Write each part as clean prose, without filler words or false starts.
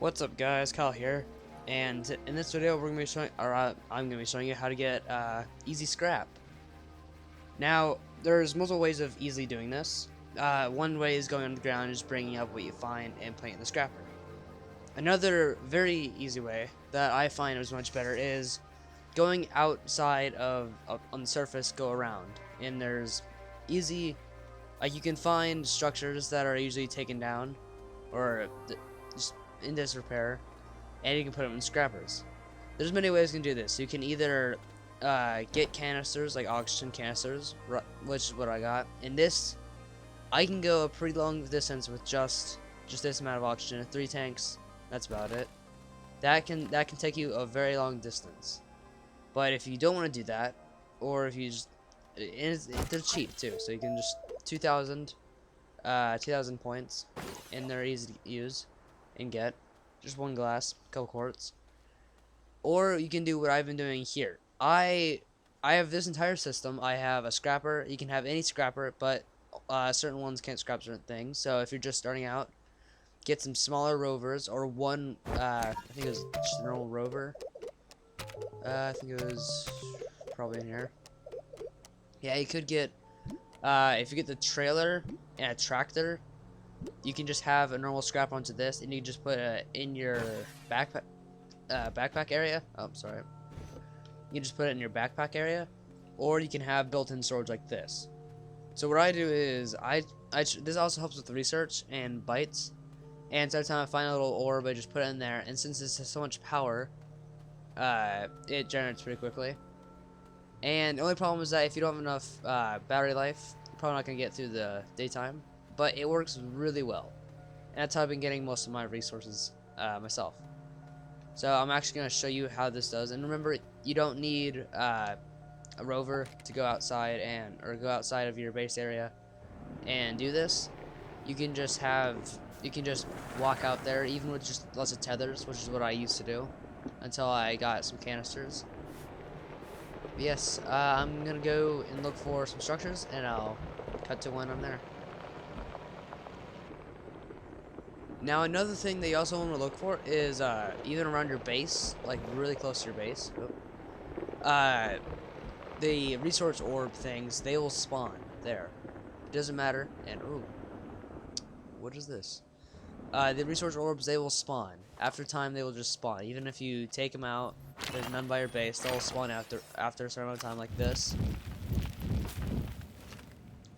What's up, guys? Kyle here, and in this video we're gonna be showing, I'm gonna be showing you how to get easy scrap. Now, there's multiple ways of easily doing this. One way is going underground and just bringing up what you find and putting it in the scrapper. Another very easy way that I find is much better is going outside of on the surface, go around, and there's easy. You can find structures that are usually taken down or just in disrepair, and you can put them in scrappers. There's many ways you can do this. You can either get canisters, like oxygen canisters, which is what I got. In this, I can go a pretty long distance with just this amount of oxygen. 3 tanks, that's about it. That can take you a very long distance. But if you don't want to do that, or if you just, they're cheap too, so you can just 2,000 points, and they're easy to use and get. Just one glass, couple quarts. Or you can do what I've been doing here. I have this entire system. I have a scrapper. You can have any scrapper, but certain ones can't scrap certain things. So if you're just starting out, get some smaller rovers, or one, I think it was just a normal rover. I think it was probably in here. Yeah, you could get, if you get the trailer and a tractor, you can just have a normal scrap onto this, and you can just put it in your backpack area. Oh, sorry. You can just put it in your backpack area, or you can have built-in storage like this. So what I do is this also helps with the research and bytes. And so every time I find a little orb, I just put it in there. And since this has so much power, it generates pretty quickly. And the only problem is that if you don't have enough battery life, you're probably not gonna get through the daytime. But it works really well, and that's how I've been getting most of my resources myself. So I'm actually going to show you how this does. And remember, you don't need a rover to go outside or go outside of your base area and do this. You can just walk out there, even with just lots of tethers, which is what I used to do until I got some canisters. But yes, I'm gonna go and look for some structures, and I'll cut to when I'm there. Now, another thing that you also want to look for is even around your base, like really close to your base, the resource orb things, they will spawn there. It doesn't matter. And ooh, what is this? The resource orbs, they will spawn. After time, they will just spawn. Even if you take them out, there's none by your base, they'll spawn after a certain amount of time, like this.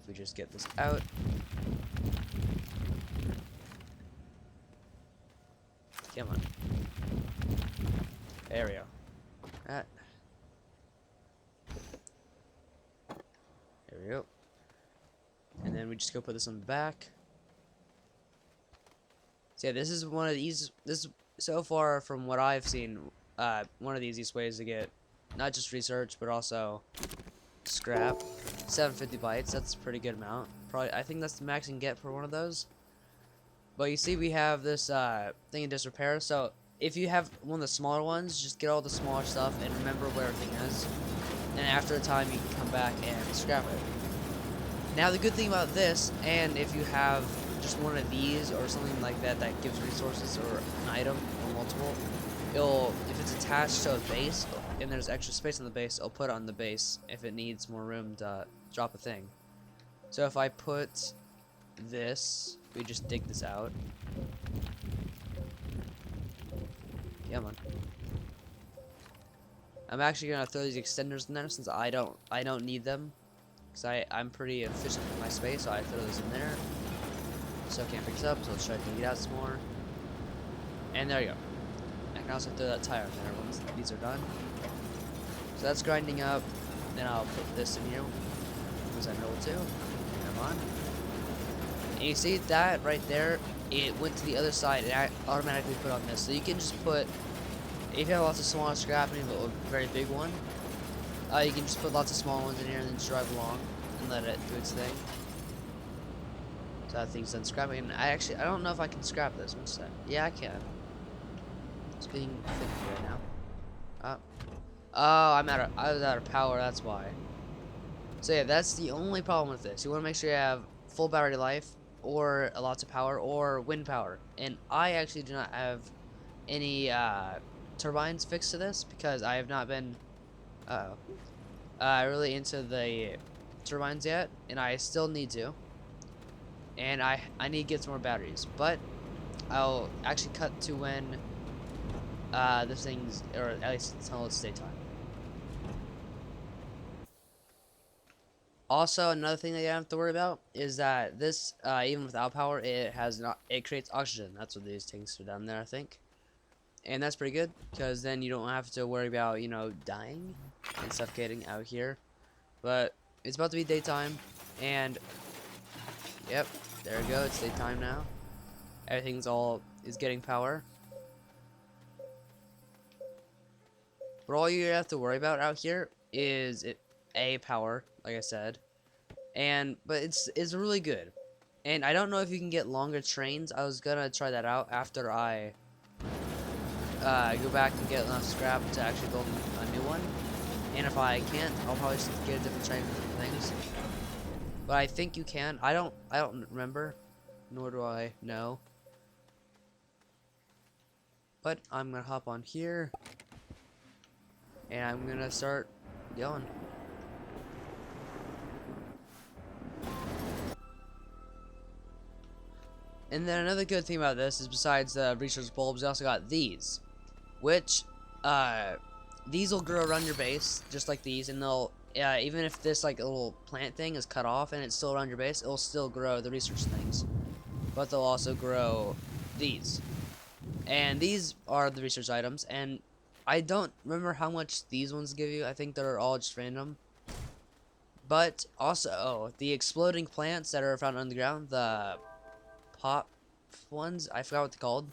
If we just get this out. Come on. There we go. There we go. And then we just go put this on the back. So yeah, this is one of these. This so far from what I've seen, one of the easiest ways to get not just research but also scrap. 750 bytes. That's a pretty good amount. Probably, I think that's the max you can get for one of those. But you see, we have this thing in disrepair. So if you have one of the smaller ones, just get all the smaller stuff and remember where everything is. And after a time, you can come back and scrap it. Now, the good thing about this, and if you have just one of these or something like that that gives resources or an item or multiple, if it's attached to a base and there's extra space on the base, it'll put it on the base if it needs more room to drop a thing. So if I put this, we just dig this out. Come on. I'm actually gonna throw these extenders in there since I don't need them, because I'm pretty efficient with my space, so I throw those in there. So I can't pick this up, so let's try to dig it out some more. And there you go. I can also throw that tire in there once these are done. So that's grinding up. Then I'll put this in here because I know what to. Come on. And you see that right there, it went to the other side and I automatically put on this. So you can just put, if you have lots of smaller scrap and you have a very big one, you can just put lots of small ones in here and then just drive along and let it do its thing. So that thing's done scrapping. And I don't know if I can scrap this. What's that? Yeah, I can. It's being finicky right now. Oh, I was out of power, that's why. So yeah, that's the only problem with this. You want to make sure you have full battery life, or lots of power, or wind power. And I actually do not have any turbines fixed to this, because I have not been really into the turbines yet, and I still need to. And I need to get some more batteries, but I'll actually cut to when this thing's, or at least until it's daytime. Also, another thing that you have to worry about is that this, even without power, it creates oxygen. That's what these things are down there, I think. And that's pretty good, because then you don't have to worry about, you know, dying and suffocating out here. But it's about to be daytime, and yep, there we go, it's daytime now. Everything's is getting power. But all you have to worry about out here is power, like I said. But it's really good. And I don't know if you can get longer trains. I was gonna try that out after I go back and get enough scrap to actually build a new one. And if I can't, I'll probably just get a different train for different things. But I think you can. I don't remember, nor do I know. But I'm gonna hop on here, and I'm gonna start going. And then another good thing about this is, besides the research bulbs, you also got these, which these will grow around your base just like these, and they'll even if this like little plant thing is cut off and it's still around your base, it'll still grow the research things. But they'll also grow these, and these are the research items. And I don't remember how much these ones give you. I think they're all just random. But also, the exploding plants that are found underground, the pop ones, I forgot what they're called.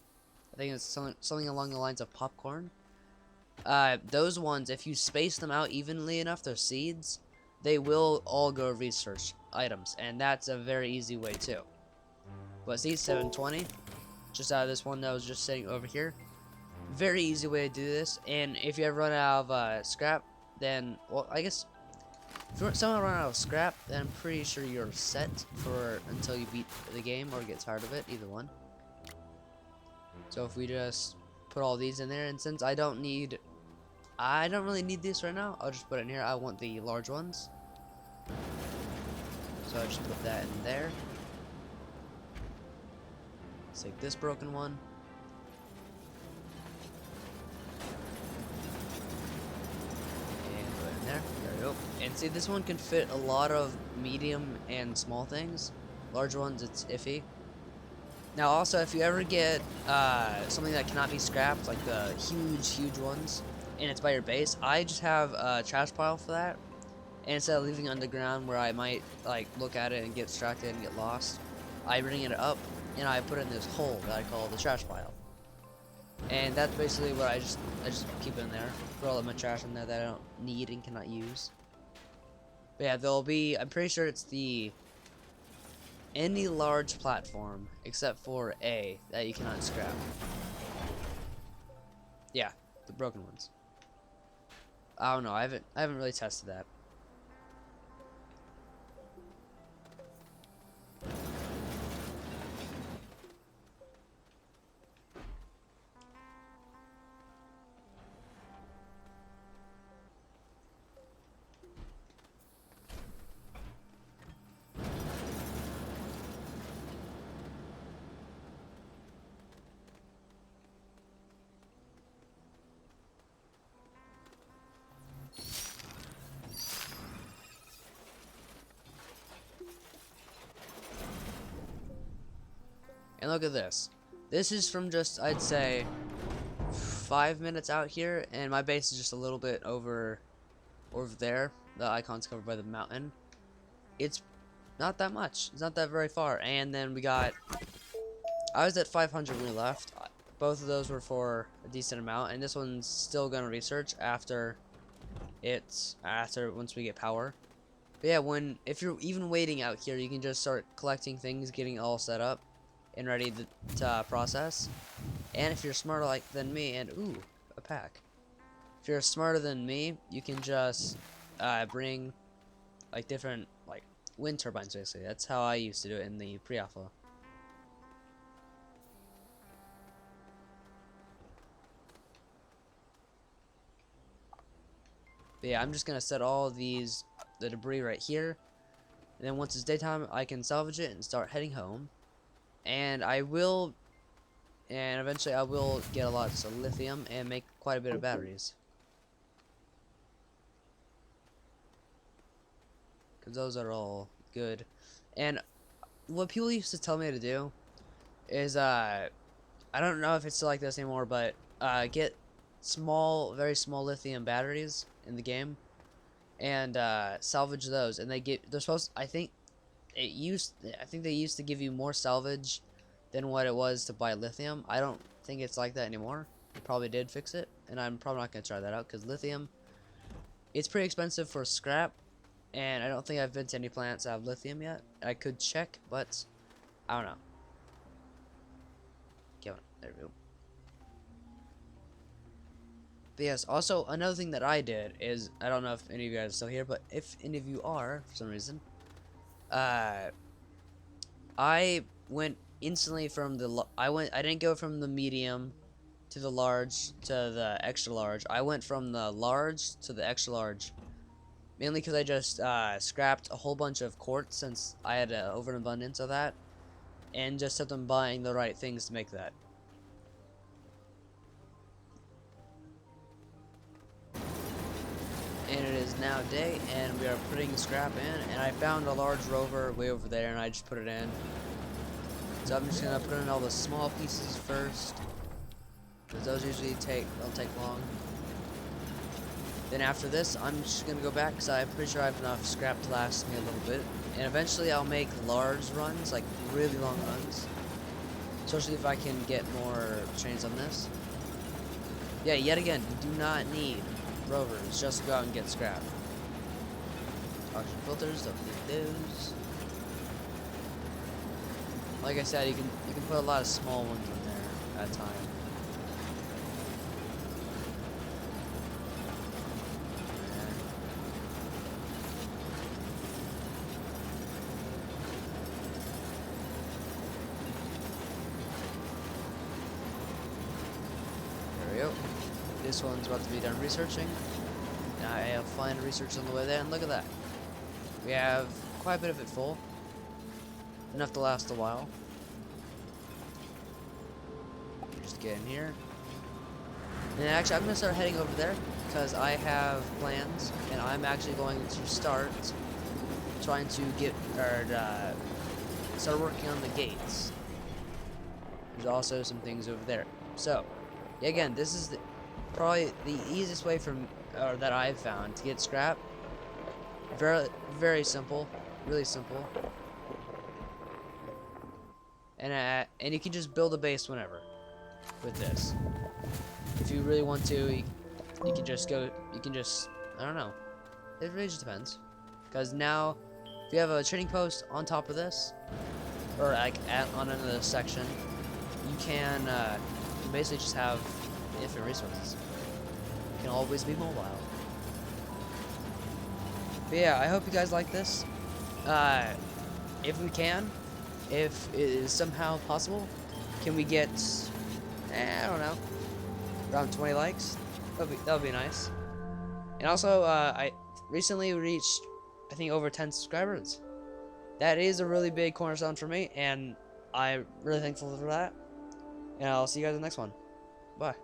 I think it's something along the lines of popcorn. Those ones, if you space them out evenly enough, they're seeds, they will all go research items, and that's a very easy way too. But see, 720, just out of this one that was just sitting over here. Very easy way to do this. And if you ever run out of scrap, then, well, I guess if you somehow run out of scrap, then I'm pretty sure you're set for until you beat the game or get tired of it, either one. So if we just put all these in there, and since I don't really need this right now, I'll just put it in here. I want the large ones, so I'll just put that in there. Let's take this broken one. And put it in there. There we go. And see, this one can fit a lot of medium and small things. Large ones, it's iffy. Now also, if you ever get something that cannot be scrapped, like the huge ones, and it's by your base, I just have a trash pile for that. And instead of leaving it underground where I might like look at it and get distracted and get lost, I bring it up and I put it in this hole that I call the trash pile. And that's basically what I just keep in there. Put all of my trash in there that I don't need and cannot use. But yeah, there'll be, I'm pretty sure it's any large platform except for A that you cannot scrap. Yeah, the broken ones. I don't know, I haven't really tested that. And look at this. This is from just, I'd say, 5 minutes out here, and my base is just a little bit over there. The icon's covered by the mountain. It's not that much. It's not that very far. And then I was at 500 when we left. Both of those were for a decent amount, and this one's still gonna research after once we get power. But yeah, if you're even waiting out here, you can just start collecting things, getting it all set up and ready to process. And if you're smarter than me, and ooh, a pack. If you're smarter than me, you can just bring like different wind turbines, basically. That's how I used to do it in the pre-alpha. But yeah, I'm just gonna set all the debris right here, and then once it's daytime, I can salvage it and start heading home. And eventually I will get a lot of lithium and make quite a bit of batteries, because those are all good. And what people used to tell me to do is I don't know if it's still like this anymore, but get very small lithium batteries in the game and salvage those. And they're supposed. I think they used to give you more salvage than what it was to buy lithium. I don't think it's like that anymore. They probably did fix it, and I'm probably not gonna try that out because lithium, it's pretty expensive for scrap, and I don't think I've been to any plants that have lithium yet. I could check, but I don't know. Get on. There we go. But yes, also another thing that I did is, I don't know if any of you guys are still here, but if any of you are for some reason, I went instantly from I didn't go from the medium to the large to the extra large. I went from the large to the extra large, mainly because I just scrapped a whole bunch of quartz since I had an overabundance of that, and just kept on buying the right things to make that. And it is now day, and we are putting scrap in, and I found a large rover way over there, and I just put it in. So I'm just gonna put in all the small pieces first, because those usually don't take long. Then after this, I'm just gonna go back, because I'm pretty sure I have enough scrap to last me a little bit, and eventually I'll make large runs, like really long runs, especially if I can get more trains on this. Yeah, yet again, you do not need rovers, just go out and get scrap. Oxygen filters, don't need those. Like I said, you can put a lot of small ones in there at a time. There we go. This one's about to be done researching. Now I have fine research on the way there, and look at that. We have quite a bit of it full. Enough to last a while. Just get in here. And actually, I'm going to start heading over there because I have plans, and I'm actually going to start trying to start working on the gates. There's also some things over there. So, yeah, again, this is probably the easiest way that I've found to get scrap. Very, very simple. Really simple. And you can just build a base whenever with this. If you really want to, you can just I don't know. It really just depends. Because now, if you have a trading post on top of this, or like on another section, you can basically just have infinite resources. You can always be mobile. But yeah, I hope you guys like this. If it is somehow possible, can we get, I don't know, around 20 likes? That would be nice. And also, I recently reached, I think, over 10 subscribers. That is a really big cornerstone for me, and I'm really thankful for that. And I'll see you guys in the next one. Bye.